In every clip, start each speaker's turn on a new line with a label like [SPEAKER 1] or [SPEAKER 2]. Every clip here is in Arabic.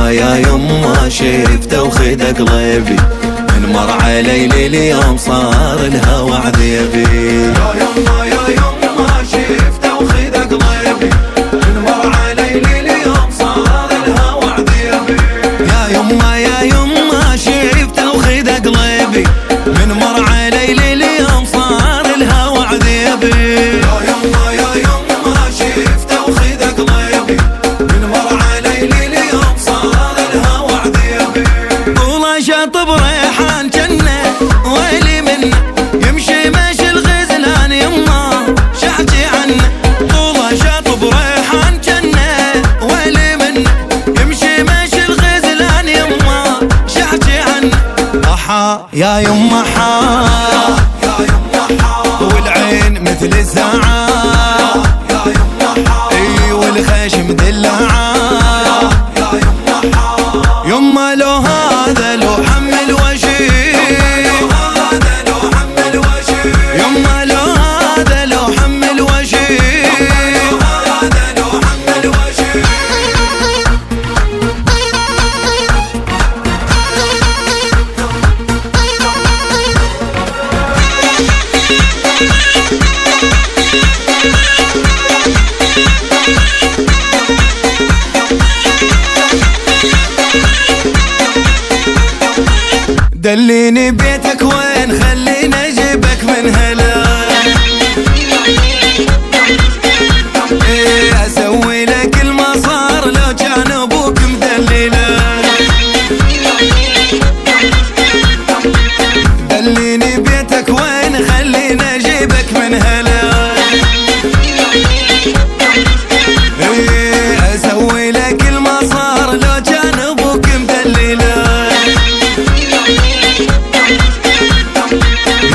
[SPEAKER 1] يما يا يما شفته وخد قلبي، من مر علي ليلي يوم صار الهوى عذيبي. يا يما يا يما شفته وخد قلبي، من مر علي ليلي يوم صار الهوى عذيبي. يا يما يا يما شفته وخد قلبي، من مر علي ليلي يوم صار الهوى عذيبي. يا يما يا يما شفته وخد قلبي، من مر علي ليلي يوم صار الهوى عذيبي. طوله شاطب ريحان جنة ويلي منه، يمشي ماشي الغزلان يما شحكي عنه. طوله شاطب ريحان جنة ويلي منه، يمشي ماشي الغزلان يما شحكي عنه. أحا يا يما حا والعين مثل الزعاع، اي والخشم دلعاع. يما لو هذا لو حمل وشيل، يما لو هذا لو حمل وشيل. دليني بيتك وين خليني اجيبك من هلا، ايه اسوي لك المصار لو كان ابوك مدلله. دليني بيتك وين خليني اجيبك من هلا، ايه اسوي لك المصار لو كان ابوك مدلله.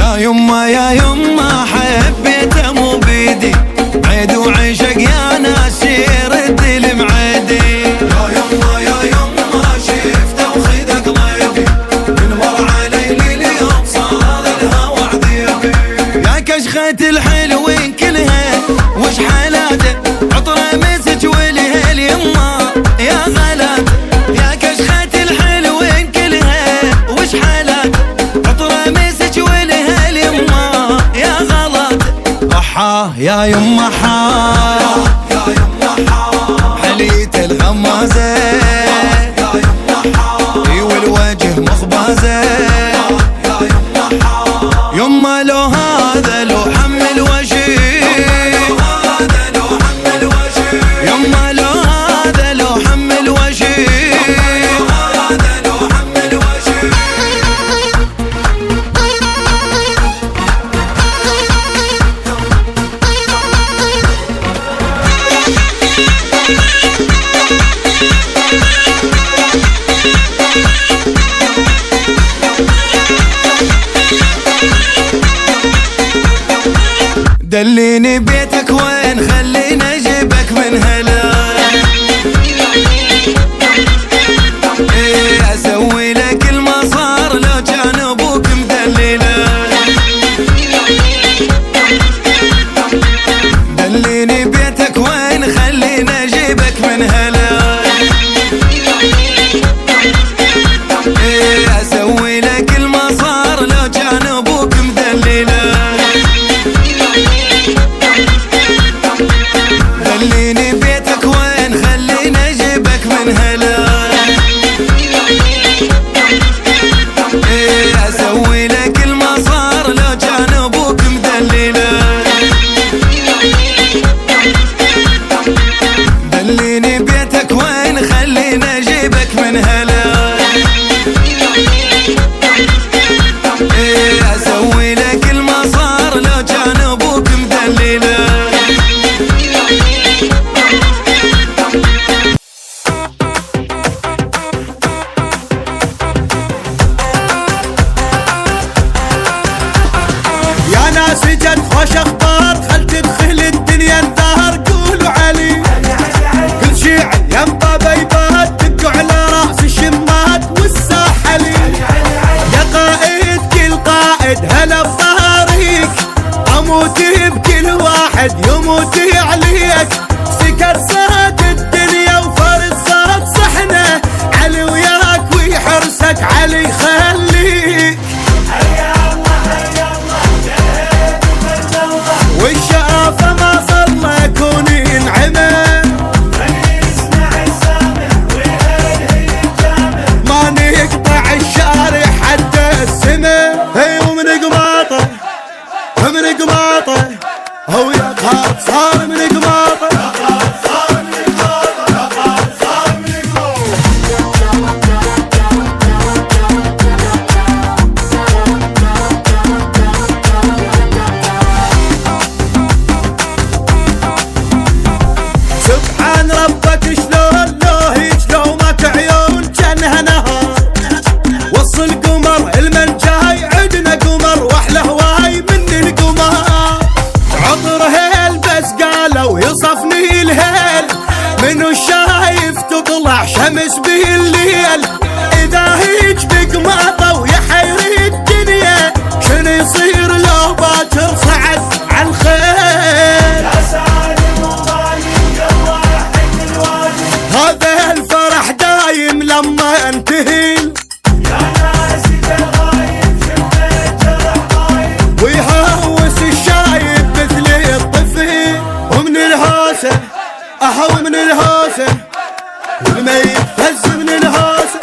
[SPEAKER 1] يا يما يا يما حبيته مو بيدي، عيد وعشق يا ناس يرد المعدي. يا يما يا يما شفته وخد قلبي، من مر علي ليلي يوم صار الهوى عذيبي. يا كشخة الحلوين كلها وش حالاته، عطره مسج والهيل يما يا غلات. يا كشخة الحلوين كلها وش حالاته، عطره مسج والهيل يما يا غلط. أحا يا يما حا حليت الغمازة، اي والوجه مخبازة. يما لو هذا لو حمل وشيل، يما لو هذا لو حمل وشيل. دليني بيتك وين خليني اجيبك من هلا، ايه اسوي لك المصار لو كان ابوك مدلله. دليني بيتك وين خليني اجيبك من هلا، ايه اسوي لك المصار لو كان ابوك مدلله. دليني بيتك وين خليني اجيبك من هلا، ايه اسوي لك المصار لو كان ابوك مدلله. دليني بيتك وين خليني اجيبك من هلا، ايه اسوي لك المصار لو كان ابوك مدلله.
[SPEAKER 2] يا ناس جد خوش اخبار، خل تدخل الدنيا انتهر. قولوا علي كل شيعي ينطى بيبات، دقوا على راس الشمات والساحلي. يا قائد كل قائد هلا بظهريك، اموت بكل واحد يموت عليك. سكر صهد الدنيا وفرد صهد صحنه ابنك علي خليك والشقافة ما صلى يكون ينعمل ما نقطع الشارع حتى السما ومن قماطه من قماطه هو يقهر صار من قماطه سبحان ربك شلون له شلومك عيون جنها نهار وصل قمر المنجاي عدنا قمر واحلى هواي من القمر عطر هيل بس قالوا يصفني الهيل منو شايف تطلع شمس بالليل اذا هيج بقماطه ويحير الدنيا شنو يصير لو باكر صعد عالخيل هذا الفرح دايم لما انتهي ويهوس الشايب مثل الطفل ومن الهوسه اهو من الهوسه والميت فز من الهوسه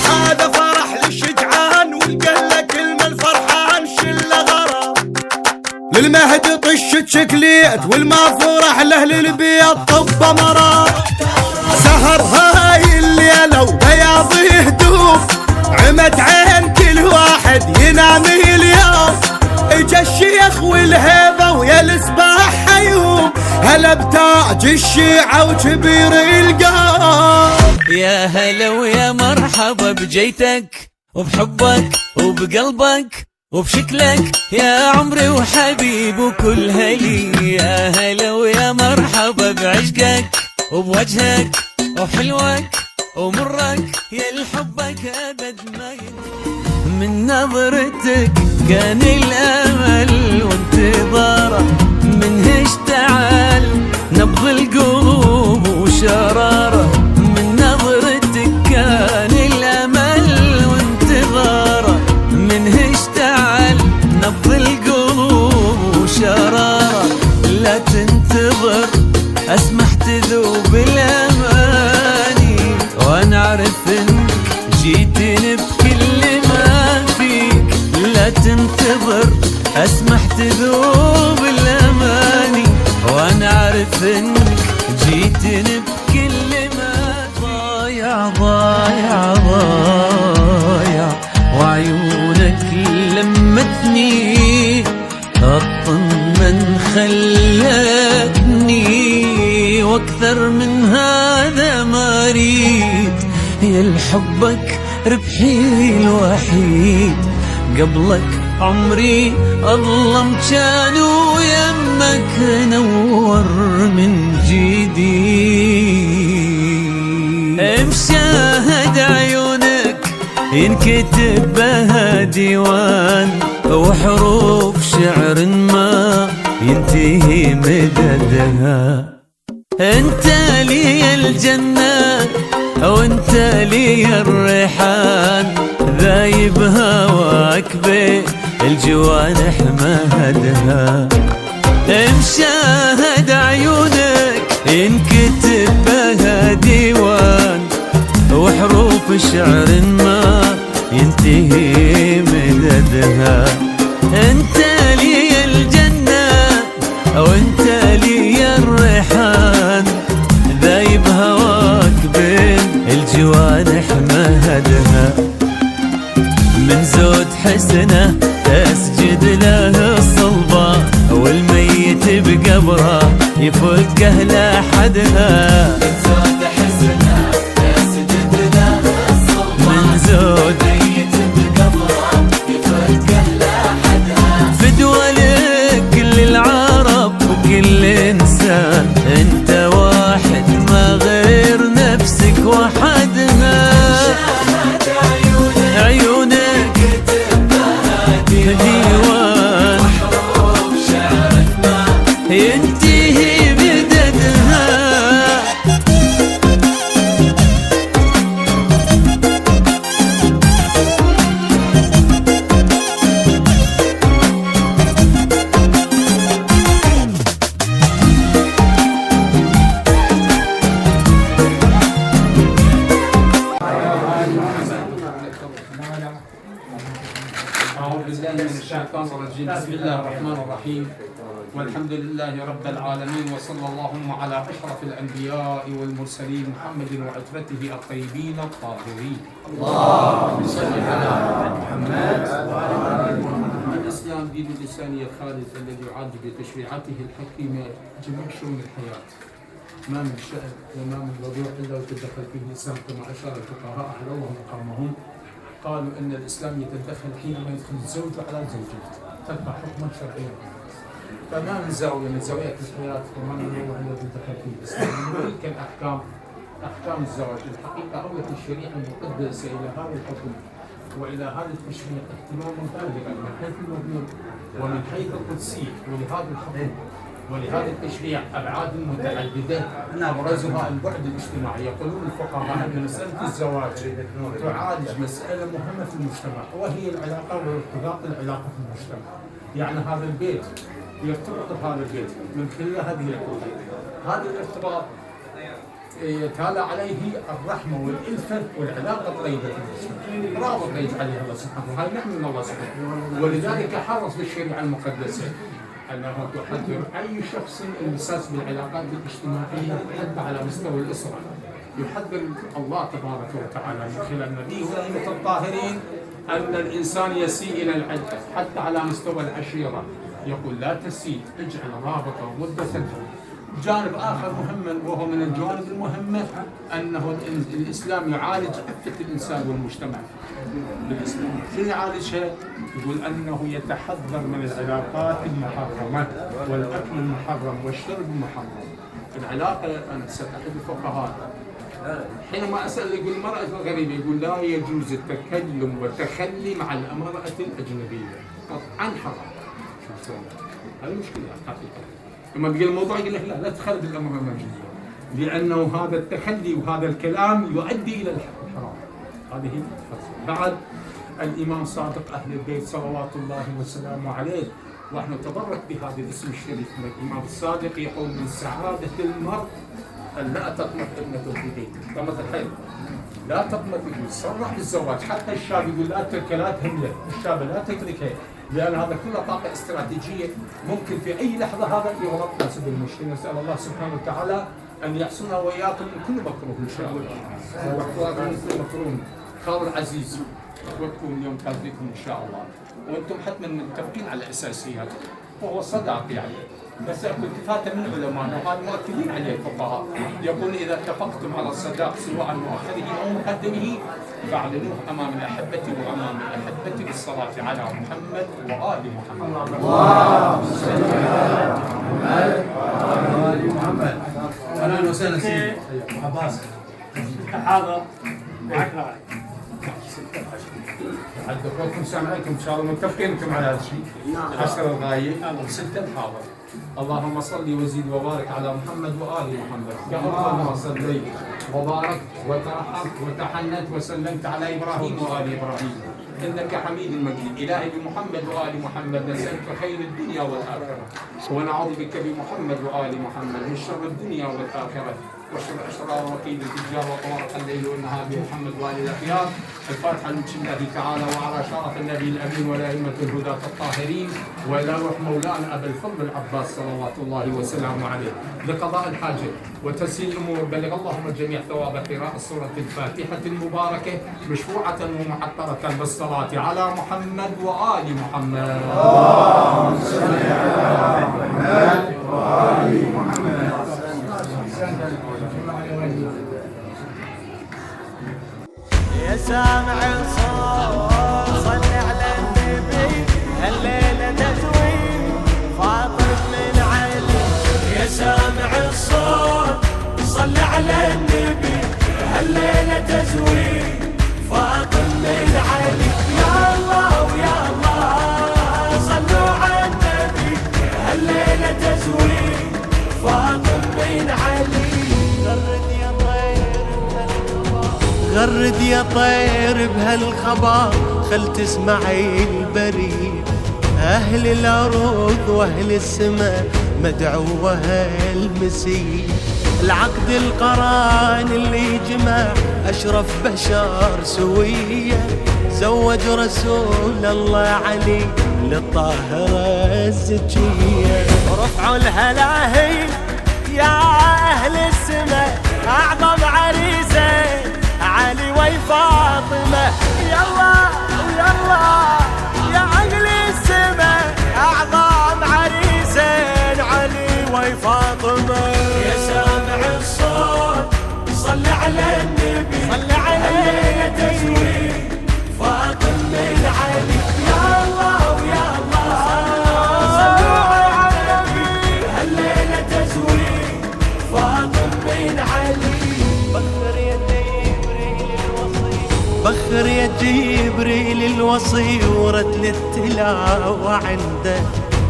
[SPEAKER 2] هذا فرح للشجعان والقله كلمه الفرحان شله غرام للمهد طشت شكليت والمافورح لاهل البيت طب مرار سهر هاي الليله وبياض هدوم عمت عين كل واحد ينام اليوم اجا الشيخ والهيبه ويا الصباح حيوم هلا بتاج الشيعه وكبير القوم
[SPEAKER 3] يا هلا ويا مرحبا بجيتك وبحبك وبقلبك وبشكلك يا عمري وحبيب وكل هلي يا هلا ويا مرحبا بعشقك وبوجهك وحلوك ومرك يا لحبك ابد ما من نظرتك كان الامل وانتظاره منه اشتعل نبض القلوب وشراره من نظرتك كان الامل وانتظاره منه اشتعل نبض القلوب وشراره لا تنتظر اسمح تذوب الاماني وانا اعرف انك جيتني بكل ما فيك لا تنتظر اسمح تذوب الاماني وانا اعرف انك جيتني بكل ما ضايع ضايع ضايع وعيونك لمتني اطمن خلتني واكثر من هذا ما اريد يا لحبك ربحي الوحيد قبلك عمري اظلم كان ويمك نور من جديد مشاهد عيونك ينكتب بها ديوان وحروف شعر ما ينتهي مددها انت لي الجنة وانت لي الريحان ذايب هواك بالجوانح مهدها مشاهد عيونك ينكتب بها ديوان وحروف شعر ما ينتهي مددها انت لي الجنة وانت لي الريحان ذايب هواك بين الجوانح مهدها من زود حسنه تسجد له الصلبة والميت بقبره يفكه لحدها من زود حسنه تسجد له الصلبة من زود ميت بقبره يفكه لحدها فدوى لكل العرب وكل انسان انت واحد ما غير نفسك وحدها شاهد عيونك
[SPEAKER 4] الرجيم. بسم الله الرحمن الرحيم، والحمد لله رب العالمين، وصلى اللهم على أشرف الأنبياء والمرسلين محمد وعترته الطيبين الطاهرين. اللهم صل على محمد. الإسلام دين الإنسانية الخالد الذي يعد بتشريعاته الحكيمة جميع شؤون الحياة، ما من شأن وما من موضوع إلا وتدخل فيه الإسلام كما أشار الفقهاء أحلوهم مقامهم. قالوا ان الاسلام يتدخل حينما يدخل الزوج على زوجته تتبع حكما شرعيا. فما من زاويه من زوايا الحياه وما من نوع الا يتدخل فيه الاسلام. من تلك الاحكام احكام الزواج الحقيقه اولت الشريعه المقدسه الى هذا الحكم والى هذا التشريع اهتماما بالغا من حيث المضمون ومن حيث القدسيه ولهذا الحكم ولهذا التشريع ابعاد متعدده ابرزها البعد الاجتماعي. يقولون الفقهاء ان مساله الزواج تعالج مساله مهمه في المجتمع وهي العلاقه وارتباط العلاقه في المجتمع. يعني هذا البيت يرتبط بهذا البيت من خلال هذه العقود. هذا الارتباط يتالى عليه الرحمه والالفه والعلاقه الطيبه في المجتمع. رابط يجعلها الله سبحانه وهذا نعم من الله سبحانه. ولذلك حرص بالشريعه المقدسه أنها تحذر أي شخص المساس بالعلاقات الاجتماعية حتى على مستوى الأسرة. يحذر الله تبارك وتعالى من خلال النبي وأئمة الطاهرين أن الإنسان يسيء إلى العدل حتى على مستوى العشيرة. يقول لا تسيء، اجعل رابطة ومدة. جانب آخر مهم وهو من الجوانب المهمة أنه الإسلام يعالج عفة الإنسان والمجتمع. الإسلام شو يعالجها؟ يقول أنه يتحذر من العلاقات المحرمة والأكل المحرم والشرب المحرم. العلاقة أنا سألت أحد الفقهاء حينما أسأل يقول المرأة الغريبة يقول لا يجوز التكلم والتخلي مع المرأة الأجنبية قطعا حرام. شو هذه مشكلة حقيقة. لما بيجي الموضوع يقول لك لا تخلي بالأمر الأجنبية لأنه هذا التخلي وهذا الكلام يؤدي إلى الحرام. هذه بعد الإمام صادق أهل البيت صلوات الله وسلامه عليه، ونحن نتبرك بهذا الاسم الشريف من الإمام الصادق يقول من سعادة المرء أن لا تطمث ابنته في بيته. طمث الحيض لا تطمث، يقول صرح بالزواج. حتى الشاب يقول لا تهمله الشاب لا تتركه، لأن هذا كله طاقة استراتيجية ممكن في أي لحظة هذا يغلط ناس بالمشكلة. نسأل الله سبحانه وتعالى أن يحصلنا وإياكم من كل مكروه إن شاء الله. واحفظنا من كل مكروه. خاضر عزيز وتكون اليوم تلبيكم ان شاء الله، وانتم حتما متفقين على الاساسيات وهو الصداق يعني. بس التفاته من علمائنا وهذا مؤكدين عليه الفقهاء يقول اذا اتفقتم على الصداق سواء مؤخره او مقدمه فاعلنوه امام الاحبه وامام الاحبه بالصلاه على محمد وال محمد. اللهم صل على محمد وال محمد. اهلا وسهلا سيدي عباس.
[SPEAKER 5] حاضر معك راعي.
[SPEAKER 4] عندكم سامعكم ان شاء الله متفقين انتم على هذا الشيء. 10 الغايب 6 الحاضر. اللهم صل وزد وبارك على محمد وآل محمد كما ما صليت وباركت وترحمت وتحنت وسلمت على ابراهيم وآل ابراهيم انك حميد مجيد. الهي بمحمد وآل محمد نسألك خير الدنيا والآخرة ونعوذ بك بمحمد وآل محمد من شر الدنيا والآخرة وشر أشرار وكيد التجار وطوارق الليل والنهار بمحمد وآل الأخيار. الفاتحة لوجه الله تعالى وعلى شرف النبي الأمين والأئمة الهداة الطاهرين وإلى روح مولانا أبا الفضل العباس صلوات الله وسلامه عليه لقضاء الحاجة وتسهيل الأمور. بلغ اللهم الجميع ثواب قراءة سورة الفاتحة المباركة مشروعة ومحطرة بالصلاة على محمد وآل محمد. اللهم صل على محمد وآل محمد.
[SPEAKER 2] يا سامع الصوت صل على النبي الليلة تزويد فاطم من علي. يا سامع الصوت صل على النبي الليلة تزويد فاطم من علي. يا الله ويا الله صلوا على النبي الليلة تزويد فاطم من علي. غرد يا طير بهالخبر خل تسمعي البريد أهل الأرض وأهل السماء مدعوة المسيح، العقد القران اللي جمع أشرف بشر سوية، زوج رسول الله علي للطاهرة الزكية. رفعوا الهلاهل يا أهل السماء، أعظم عريسين علي وفاطمة. يلا ويلا يا أهل السماء، أعظم عريسين علي وفاطمة. يا سامع الصوت صل على النبي، صل عليه تزويد فاطمة علي. يا الله ويا الله صلوا على النبي، هالليلة تزويد فاطمة علي. بخر يا جبريل الوصي ورتل التلاوة عنده،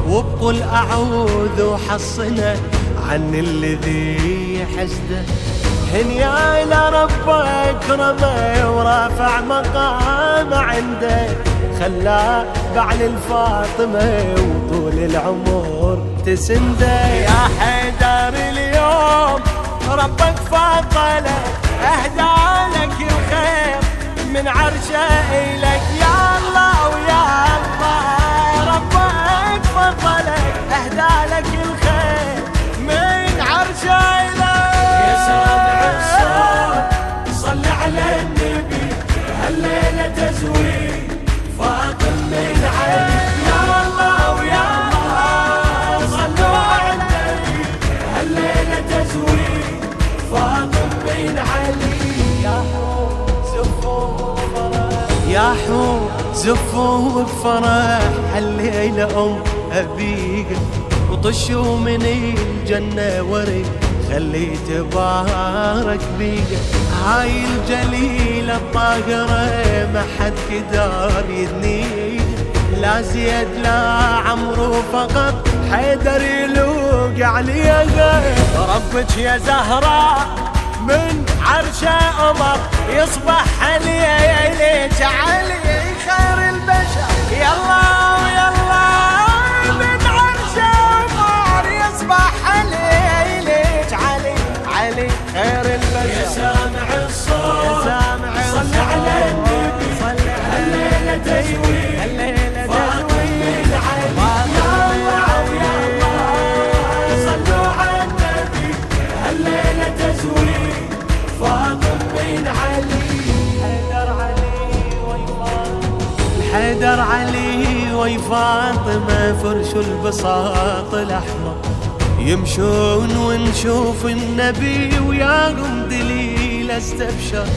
[SPEAKER 2] وبقول أعوذ وحصنا عن الذي حسده. هنيا إلى ربك رمى ورافع مقام عنده، خلاه بعل الفاطمة وطول العمر تسنده. يا حيدر اليوم ربك فضلك، أهدى لك الخير من عرشه إليك. يا الله ويا الله ربك فضلك، أهدى لك الخير من عرشه إليك. يا سامع الصوت صل على النبي، هالليلة تزويد فاطمة علي. يا الله ويا الله صلوا على النبي، هالليلة تزويد فاطمة علي. يا حور زفوا بفرح هالليلة أبيك، وطشوا من الجنة ورد خلي تبارك بيك. هاي الجليلة الطاهرة ما حد قدر يدنيك، لا زيد لا عمرو فقط حيدر يلوق عليها. ربك يا زهراء من عرشه أمر، يصبح عليك علي خير البشر. يلا ويلا من عرشه أمر، يصبح عليك علي علي خير البشر. يا سامع الصوت يا سامع الصوت صل على النبي، هالليلة تزويد هالليلة تزويد علي. يا الله ويا الله صلوا على النبي، هالليلة تزويد فاطمة علي. حيدر علي وفاطمة فرشوا البساط الأحمر، يمشون ونشوف النبي وياهم دليل استبشر.